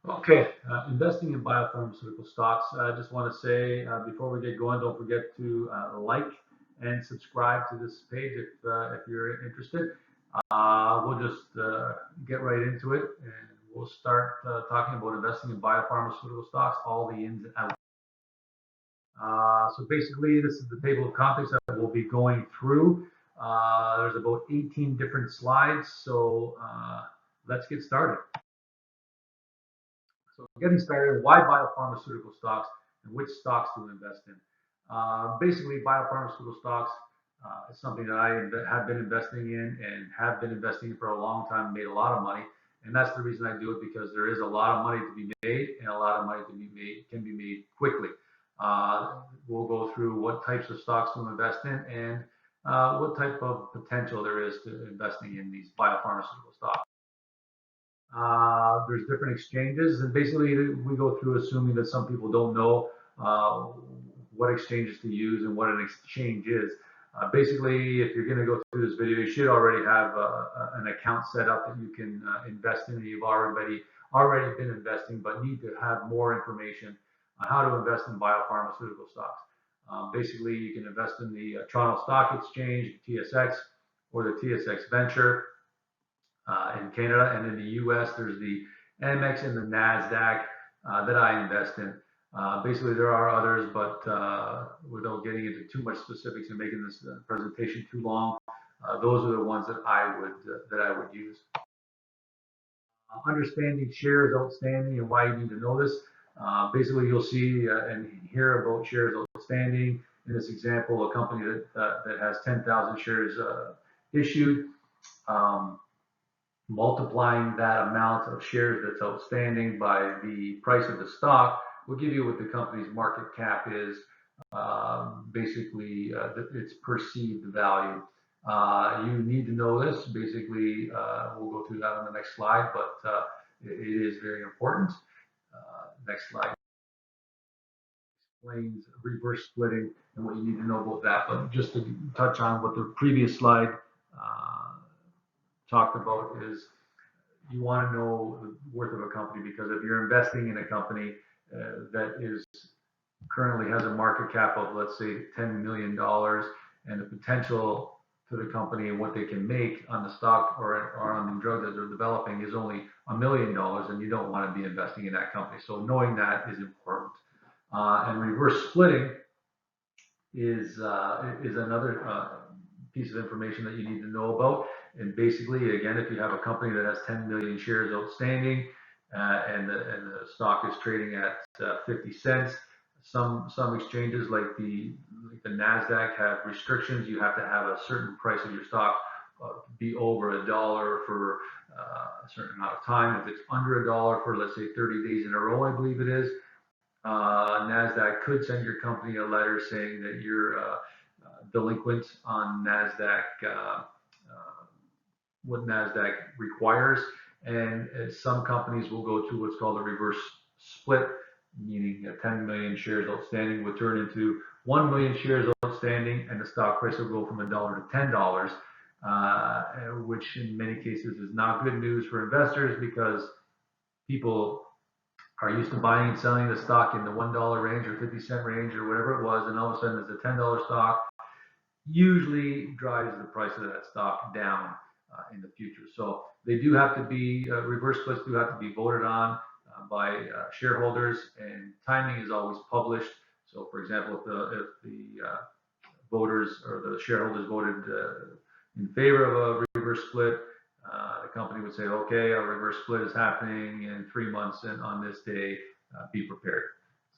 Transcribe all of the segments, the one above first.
Okay, investing in biopharmaceutical stocks. I just want to say before we get going, don't forget to like and subscribe to this page if you're interested. We'll just get right into it, and we'll start talking about investing in biopharmaceutical stocks, all the ins and outs. So basically, this is the table of contents that we'll be going through. There's about 18 different slides, so let's get started. So getting started, why biopharmaceutical stocks and which stocks to invest in? Basically, biopharmaceutical stocks is something that I have been investing in and have been investing in for a long time, made a lot of money. And that's the reason I do it, because there is a lot of money to be made and a lot of money can be made quickly. We'll go through what types of stocks to invest in and what type of potential there is to investing in these biopharmaceutical stocks. There's different exchanges, and basically we go through assuming that some people don't know uh, what exchanges to use and what an exchange is. Basically, if you're going to go through this video, you should already have an account set up that you can invest in. You've already been investing, but need to have more information on how to invest in biopharmaceutical stocks. Basically, you can invest in the Toronto Stock Exchange, TSX, or the TSX Venture in Canada, and in the US, there's the MX and the NASDAQ that I invest in. Basically, there are others, but without getting into too much specifics and making this presentation too long, those are the ones that I would use. Understanding shares outstanding and why you need to know this. Basically, you'll see and hear about shares outstanding. In this example, a company that has 10,000 shares issued. Multiplying that amount of shares that's outstanding by the price of the stock will give you what the company's market cap is, basically its perceived value. You need to know this. Basically, we'll go through that on the next slide, but it is very important. Next slide explains reverse splitting and what you need to know about that. But just to touch on what the previous slide talked about is you want to know the worth of a company, because if you're investing in a company that is currently has a market cap of, let's say, $10 million, and the potential to the company and what they can make on the stock or on the drug that they're developing is only $1 million, and you don't want to be investing in that company. So knowing that is important. And reverse splitting is another piece of information that you need to know about. And basically, again, if you have a company that has 10 million shares outstanding and the stock is trading at 50 cents, some exchanges like the NASDAQ have restrictions. You have to have a certain price of your stock be over $1 for a certain amount of time. If it's under $1 for, let's say, 30 days in a row, I believe it is, NASDAQ could send your company a letter saying that you're delinquent on NASDAQ, what NASDAQ requires. And some companies will go to what's called a reverse split, meaning 10 million shares outstanding would turn into 1 million shares outstanding, and the stock price will go from $1 to $10, which in many cases is not good news for investors, because people are used to buying and selling the stock in the $1 range or 50-cent range or whatever it was, and all of a sudden it's a $10 stock, usually drives the price of that stock down in the future. So they do have to be, reverse splits do have to be voted on by shareholders, and timing is always published. So for example, if the voters or the shareholders voted in favor of a reverse split, the company would say, okay, a reverse split is happening in 3 months, and on this day, be prepared.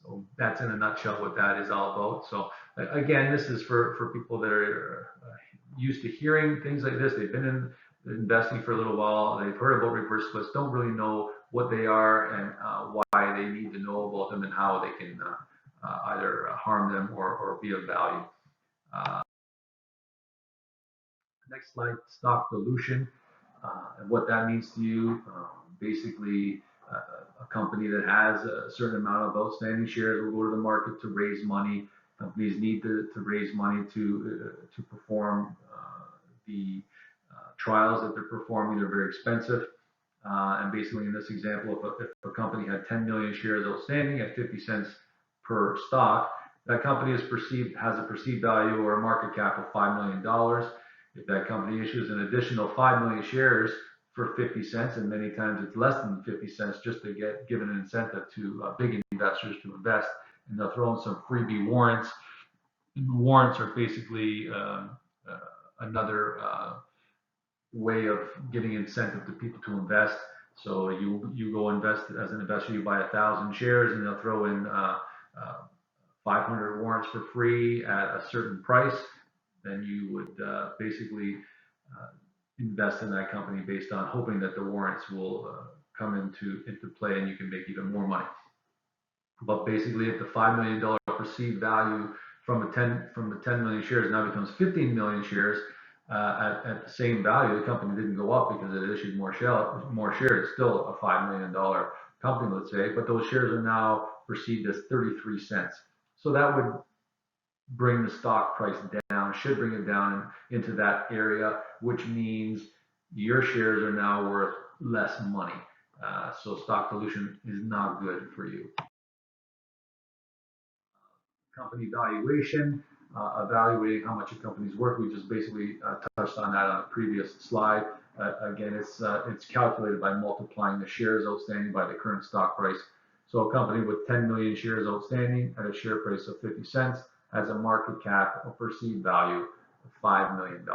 So that's in a nutshell what that is all about. So again, this is for people that are used to hearing things like this. They've been investing for a little while. They've heard about reverse splits, don't really know what they are and why they need to know about them and how they can either harm them or be of value. Next slide, stock dilution, and what that means to you. Basically, a company that has a certain amount of outstanding shares will go to the market to raise money. Companies need to raise money to perform the trials that they're performing. They're very expensive. And basically in this example, if a company had 10 million shares outstanding at 50 cents per stock, that company has a perceived value or a market cap of $5 million. If that company issues an additional 5 million shares for 50 cents, and many times it's less than 50 cents just to get given an incentive to big investors to invest, and they'll throw in some freebie warrants. And the warrants are basically another way of giving incentive to people to invest. So you go invest as an investor, you buy 1,000 shares, and they'll throw in 500 warrants for free at a certain price. Then you would basically invest in that company based on hoping that the warrants will come into play and you can make even more money. But basically, if the $5 million perceived value from the 10 million shares now becomes 15 million shares at the same value, the company didn't go up because it issued more shares. It's still a $5 million company, let's say, but those shares are now perceived as 33 cents. So that would bring the stock price down, should bring it down into that area, which means your shares are now worth less money. So stock dilution is not good for you. Company valuation, evaluating how much a company's worth. We just basically touched on that on a previous slide. Again, it's calculated by multiplying the shares outstanding by the current stock price. So a company with 10 million shares outstanding at a share price of 50 cents has a market cap or perceived value of $5 million.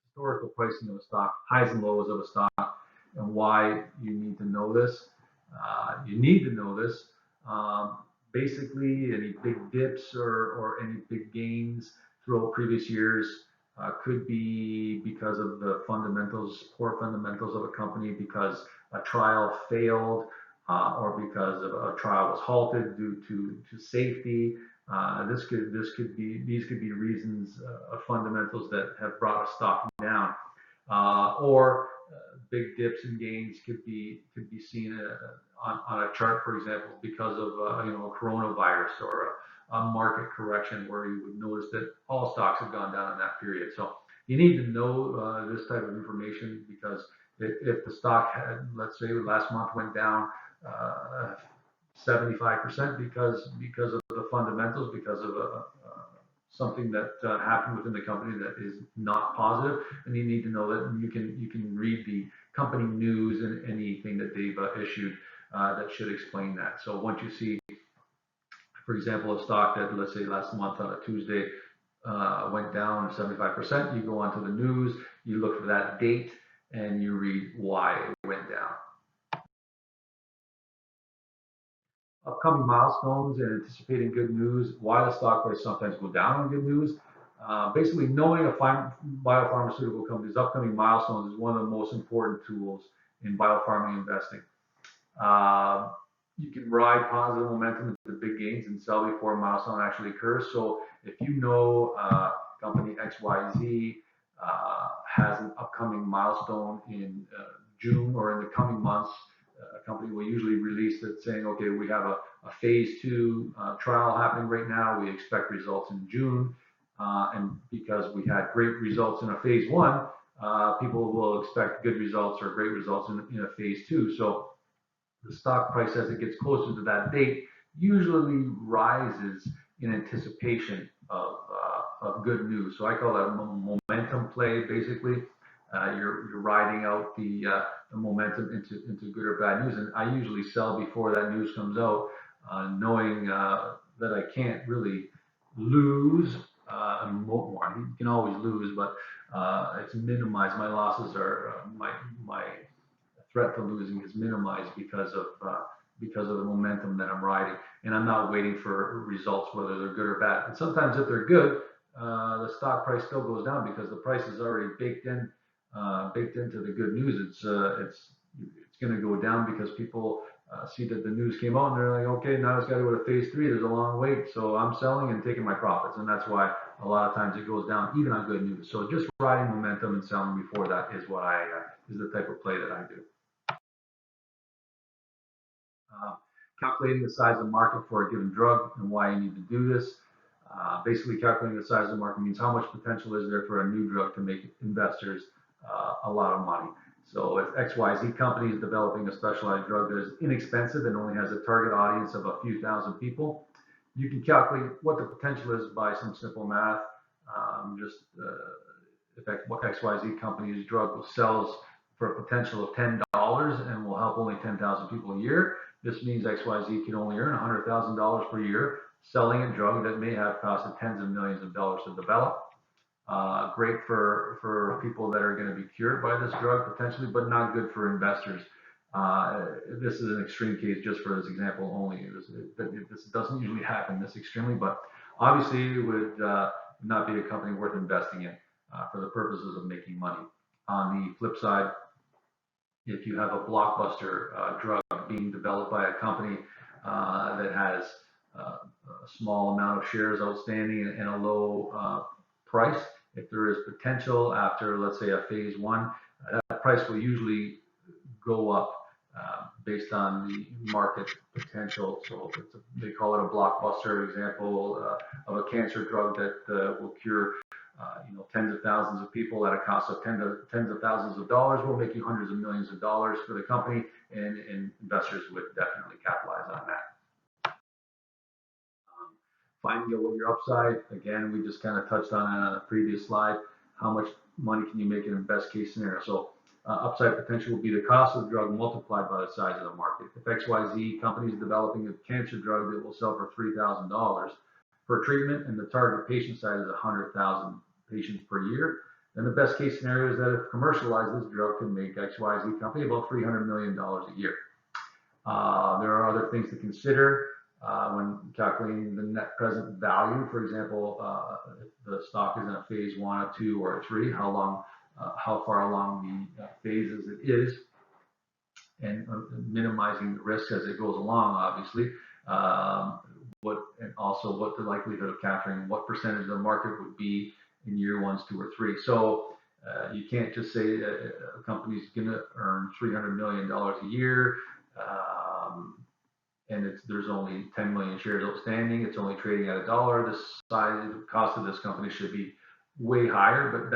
Historical pricing of a stock, highs and lows of a stock, and why you need to know this. You need to know this. Basically, any big dips or any big gains throughout previous years could be because of the poor fundamentals of a company, because a trial failed, or because a trial was halted due to safety. These could be reasons of fundamentals that have brought a stock down, or big dips and gains could be seen on a chart, for example, because of a coronavirus or a market correction where you would notice that all stocks have gone down in that period. So you need to know this type of information, because if the stock had, let's say last month went down 75% because of the fundamentals, because of something that happened within the company that is not positive, and you need to know that. And you can read the company news and anything that they've issued that should explain that. So once you see, for example, a stock that, let's say last month on a Tuesday went down 75%, you go onto the news, you look for that date, and you read why it went down. Upcoming milestones and anticipating good news, why the stock price sometimes go down on good news. Basically, knowing a biopharmaceutical company's upcoming milestones is one of the most important tools in biopharma investing. You can ride positive momentum into big gains and sell before a milestone actually occurs. So if you know company XYZ has an upcoming milestone in June or in the coming months, a company will usually release it saying, okay, we have a phase 2 trial happening right now. We expect results in June. And because we had great results in a phase 1, people will expect good results or great results in a phase 2. So the stock price, as it gets closer to that date, usually rises in anticipation of good news. So I call that a momentum play, basically. You're riding out the momentum into good or bad news, and I usually sell before that news comes out, knowing that I can't really lose. You can always lose, but it's minimized. My losses are my threat to losing is minimized because of the momentum that I'm riding, and I'm not waiting for results whether they're good or bad. And sometimes if they're good, the stock price still goes down because the price is already baked into the good news. It's going to go down because people see that the news came out and they're like, okay, now it's got to go to phase 3. There's a long wait, so I'm selling and taking my profits, and that's why a lot of times it goes down even on good news. So just riding momentum and selling before that is what is the type of play that I do. Calculating the size of the market for a given drug and why you need to do this. Basically, calculating the size of the market means how much potential is there for a new drug to make investors a lot of money. So if XYZ company is developing a specialized drug that is inexpensive and only has a target audience of a few thousand people, you can calculate what the potential is by some simple math. If XYZ company's drug sells for a potential of $10 and will help only 10,000 people a year, this means XYZ can only earn $100,000 per year selling a drug that may have costed tens of millions of dollars to develop. Great for people that are going to be cured by this drug potentially, but not good for investors. This is an extreme case just for this example only. This doesn't usually happen this extremely, but obviously it would not be a company worth investing in for the purposes of making money. On the flip side, if you have a blockbuster drug being developed by a company that has a small amount of shares outstanding and a low price, if there is potential after, let's say, a phase one, that price will usually go up based on the market potential. So they call it a blockbuster example of a cancer drug that will cure tens of thousands of people at a cost of tens of thousands of dollars. Will make you hundreds of millions of dollars for the company, and investors would definitely capitalize on that. Finding out what your upside, again, we just kind of touched on it on a previous slide. How much money can you make in a best case scenario? So upside potential will be the cost of the drug multiplied by the size of the market. If XYZ company is developing a cancer drug that will sell for $3,000 per treatment and the target patient size is 100,000 patients per year, then the best case scenario is that if commercialized, this drug can make XYZ company about $300 million a year. There are other things to consider when calculating the net present value. For example, if the stock is in a phase 1, a 2, or a 3, how far along the phases it is, and minimizing the risk as it goes along, obviously. And also what the likelihood of capturing, what percentage of the market would be in year 1, 2, or 3. So you can't just say that a company's going to earn $300 million a year, and there's only 10 million shares outstanding. It's only trading at $1. The cost of this company should be way higher, but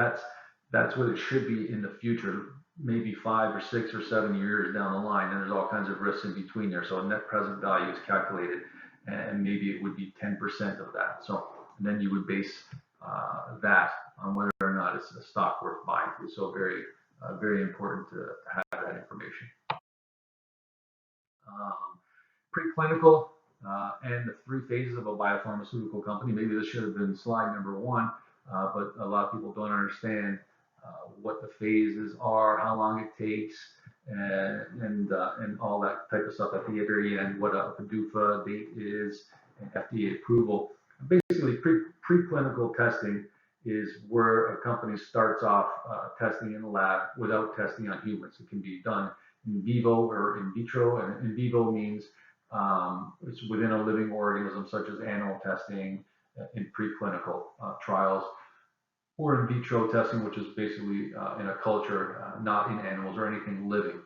that's what it should be in the future, maybe 5 or 6 or 7 years down the line. And there's all kinds of risks in between there. So a net present value is calculated, and maybe it would be 10% of that. So then you would base that on whether or not it's a stock worth buying. So very, very important to have that information. Preclinical and the 3 phases of a biopharmaceutical company. Maybe this should have been slide number 1, but a lot of people don't understand what the phases are, how long it takes, and all that type of stuff at the very end, what a PDUFA date is, and FDA approval. Basically, preclinical testing is where a company starts off testing in the lab without testing on humans. It can be done in vivo or in vitro, and in vivo means it's within a living organism, such as animal testing in preclinical trials, or in vitro testing, which is basically in a culture, not in animals or anything living.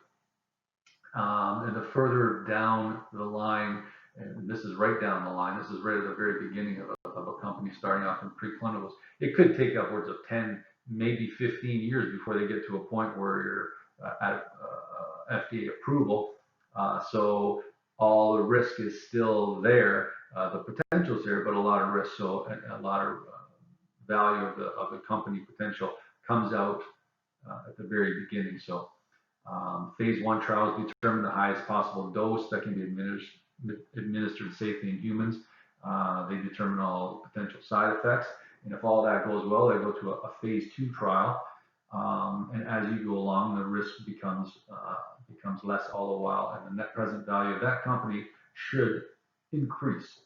And the further down the line, and this is right down the line, this is right at the very beginning of a company starting off in preclinicals, it could take upwards of 10, maybe 15 years before they get to a point where you're at FDA approval. So all the risk is still there. The potential is there, but a lot of risk. So a lot of value of the company potential comes out at the very beginning. So phase 1 trials determine the highest possible dose that can be administered safely in humans. They determine all potential side effects, and if all that goes well, they go to a phase 2 trial. And as you go along, the risk becomes less all the while, and the net present value of that company should increase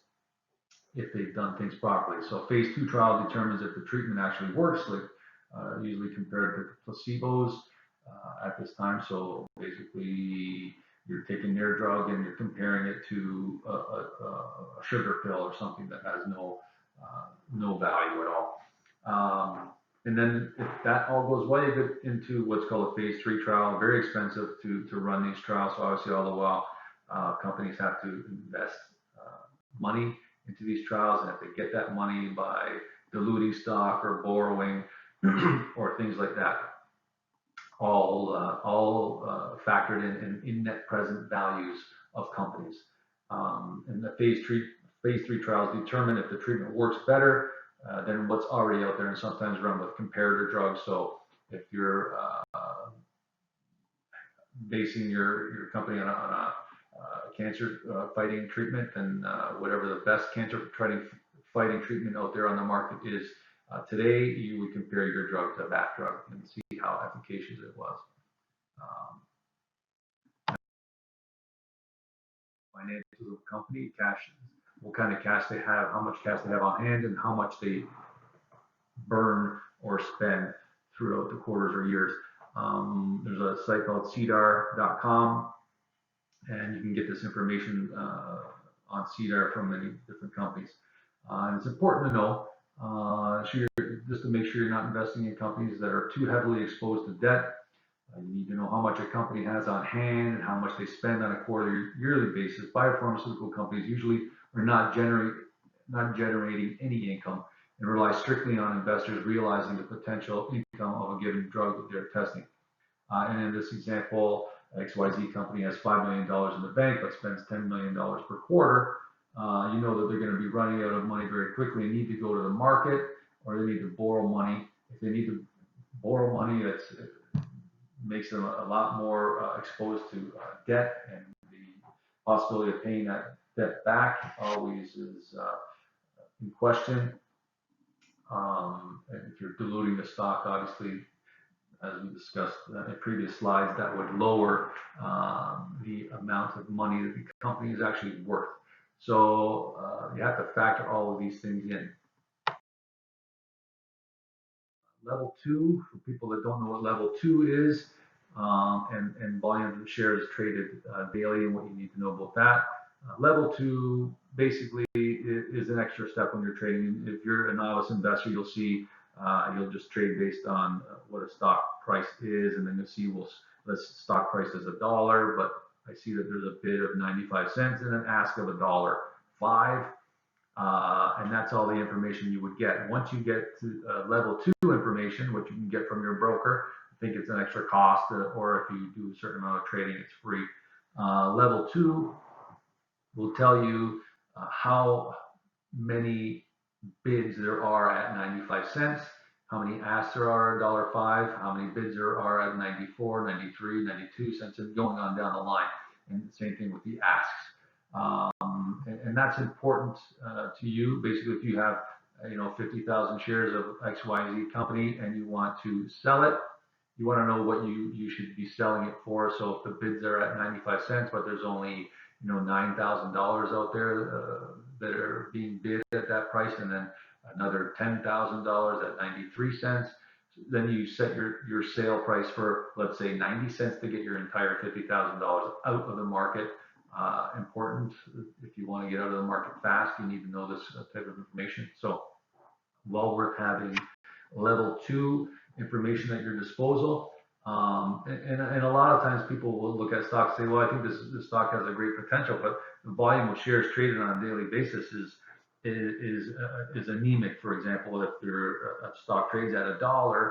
if they've done things properly. So phase 2 trial determines if the treatment actually works, like usually compared to placebos at this time. So basically, you're taking their drug and you're comparing it to a sugar pill or something that has no value at all. And then if that all goes well, you get into what's called a phase 3 trial. Very expensive to run these trials. So obviously, all the while, companies have to invest money into these trials, and if they get that money by diluting stock or borrowing or things like that, all factored in net present values of companies. And the phase three trials determine if the treatment works better than what's already out there, and sometimes run with comparator drugs. So if you're basing your company on a cancer fighting treatment, then whatever the best cancer fighting treatment out there on the market is today, you would compare your drug to that drug and see how efficacious it was. Financials of the company, cash, what kind of cash they have, how much cash they have on hand, and how much they burn or spend throughout the quarters or years. There's a site called cdar.com, and you can get this information on CDAR from many different companies. And it's important to know, just to make sure you're not investing in companies that are too heavily exposed to debt. You need to know how much a company has on hand and how much they spend on a quarterly, yearly basis. Biopharmaceutical companies usually are not generating any income and rely strictly on investors realizing the potential income of a given drug that they're testing. And in this example, XYZ company has $5 million in the bank but spends $10 million per quarter. You know that they're going to be running out of money very quickly and need to go to the market, or they need to borrow money. If they need to borrow money, it makes them a lot more exposed to debt, and the possibility of paying that debt back always is in question. And if you're diluting the stock, obviously, as we discussed in previous slides, that would lower the amount of money that the company is actually worth. So you have to factor all of these things in. Level 2, for people that don't know what level 2 is, and volume of shares traded daily, and what you need to know about that. Level 2 basically is an extra step when you're trading. If you're a novice investor, you'll see you'll just trade based on what a stock price is, and then you'll see, well, this stock price is $1, but I see that there's a bid of 95 cents and an ask of $1.05. And that's all the information you would get. Once you get to level 2 information, which you can get from your broker, I think it's an extra cost, or if you do a certain amount of trading, it's free. Level 2 will tell you how many bids there are at 95 cents, how many asks there are at $1.05, how many bids there are at 94, 93, 92 cents, and going on down the line. And the same thing with the asks. And that's important to you. Basically, if you have 50,000 shares of XYZ company and you want to sell it, you want to know what you should be selling it for. So if the bids are at 95 cents, but there's only $9,000 out there that are being bid at that price, and then another $10,000 at 93 cents, then you set your sale price for, let's say, 90 cents to get your entire $50,000 out of the market. Important. If you want to get out of the market fast, you need to know this type of information. So well worth having level 2 information at your disposal. And a lot of times people will look at stocks and say, well, I think this stock has a great potential, but the volume of shares traded on a daily basis is anemic. For example, if your stock trades at $1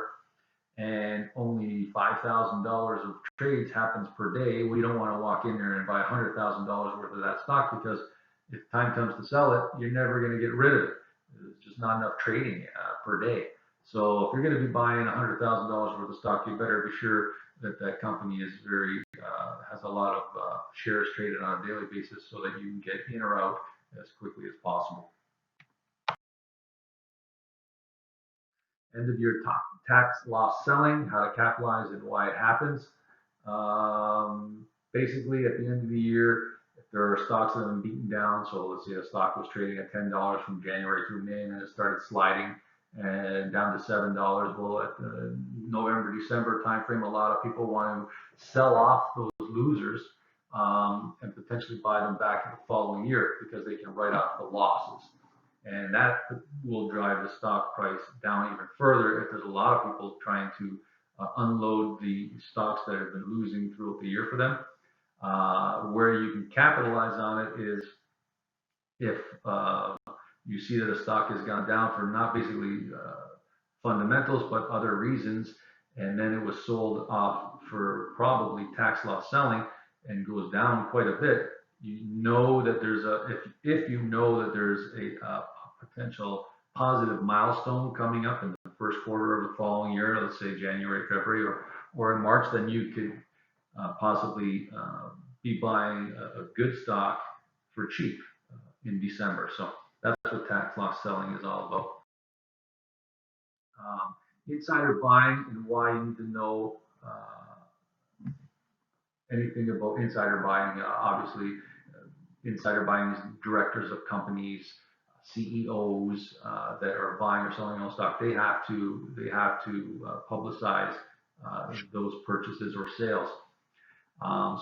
and only $5,000 of trades happens per day, we don't want to walk in there and buy $100,000 worth of that stock, because if time comes to sell it, you're never going to get rid of it. There's just not enough trading per day. So if you're going to be buying $100,000 worth of stock, you better be sure that that company is has a lot of shares traded on a daily basis, so that you can get in or out as quickly as possible. End of year tax loss selling, how to capitalize and why it happens. Basically, at the end of the year, if there are stocks that have been beaten down, so let's say a stock was trading at $10 from January through May, and then it started sliding and down to $7. Well, at the November, December timeframe, a lot of people want to sell off those losers and potentially buy them back in the following year, because they can write off the losses. And that will drive the stock price down even further if there's a lot of people trying to unload the stocks that have been losing throughout the year for them. Where you can capitalize on it is if you see that a stock has gone down for not basically fundamentals, but other reasons, and then it was sold off for probably tax loss selling and goes down quite a bit, you know that there's if you know that there's a potential positive milestone coming up in the first quarter of the following year, let's say January, February, or in March, then you could possibly be buying a good stock for cheap in December. So that's what tax loss selling is all about. Insider buying and why you need to know anything about insider buying. Obviously, insider buying is directors of companies, CEOs that are buying or selling on stock. They have to publicize those purchases or sales.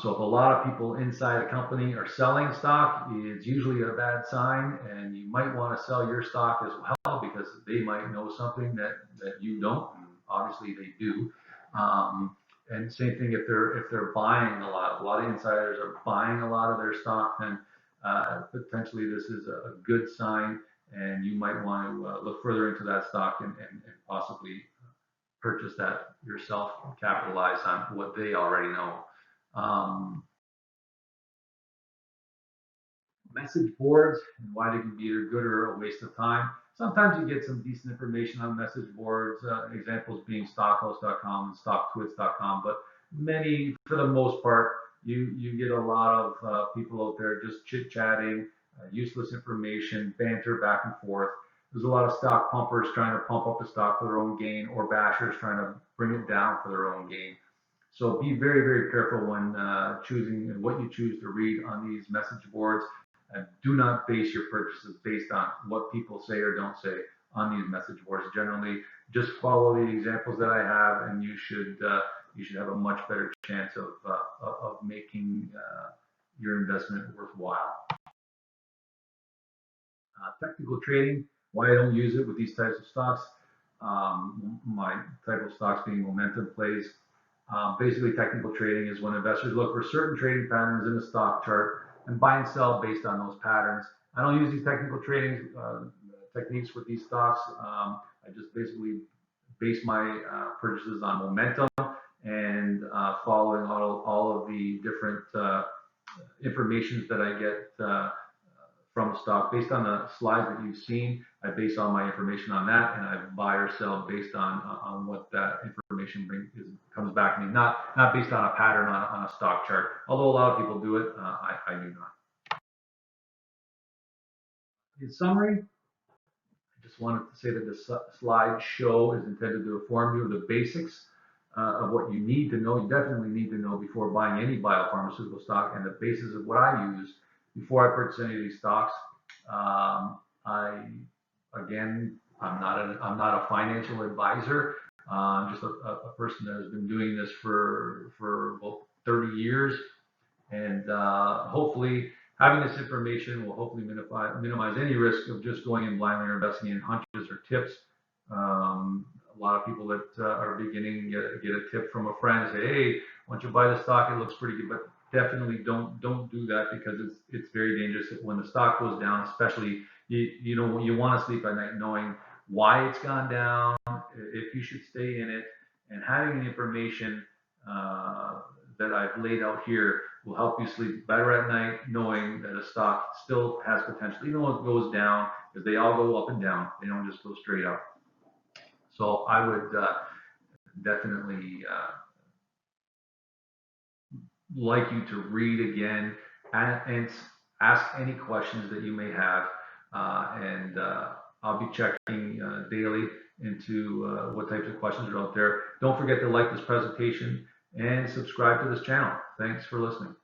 So if a lot of people inside a company are selling stock, it's usually a bad sign, and you might want to sell your stock as well because they might know something that you don't. And obviously, they do. And same thing if they're buying a lot of insiders are buying a lot of their stock, then potentially this is a good sign, and you might want to look further into that stock and possibly purchase that yourself and capitalize on what they already know. Message boards and why they can be either good or a waste of time. Sometimes you get some decent information on message boards, examples being stockhouse.com and stocktwits.com, but many, for the most part, you get a lot of people out there just chit-chatting, useless information, banter back and forth. There's a lot of stock pumpers trying to pump up the stock for their own gain, or bashers trying to bring it down for their own gain. So be very, very careful when choosing what you choose to read on these message boards. And do not base your purchases based on what people say or don't say on these message boards. Generally, just follow the examples that I have, and you should have a much better chance of making your investment worthwhile. Technical trading, why I don't use it with these types of stocks. My type of stocks being momentum plays. Basically, technical trading is when investors look for certain trading patterns in a stock chart and buy and sell based on those patterns. I don't use these technical trading techniques with these stocks. I just basically base my purchases on momentum and following all of the different informations that I get from a stock. Based on the slides that you've seen, I base all my information on that, and I buy or sell based on what that information comes back to me, not based on a pattern on a stock chart. Although a lot of people do it, I do not. In summary, I just wanted to say that this slide show is intended to inform you of the basics of what you need to know. You definitely need to know before buying any biopharmaceutical stock, and the basis of what I use before I purchase any of these stocks. I'm not a financial advisor. I'm just a person that has been doing this for about 30 years, and hopefully having this information will hopefully minimize any risk of just going in blindly or investing in hunches or tips. A lot of people that are beginning get a tip from a friend and say, hey, why don't you buy the stock? It looks pretty good. But definitely don't do that, because it's very dangerous. When the stock goes down, especially, you want to sleep at night knowing why it's gone down, if you should stay in it, and having the information that I've laid out here will help you sleep better at night, knowing that a stock still has potential, even though it goes down, because they all go up and down. They don't just go straight up. So I would definitely like you to read again and ask any questions that you may have, and I'll be checking daily into what types of questions are out there. Don't forget to like this presentation and subscribe to this channel. Thanks for listening.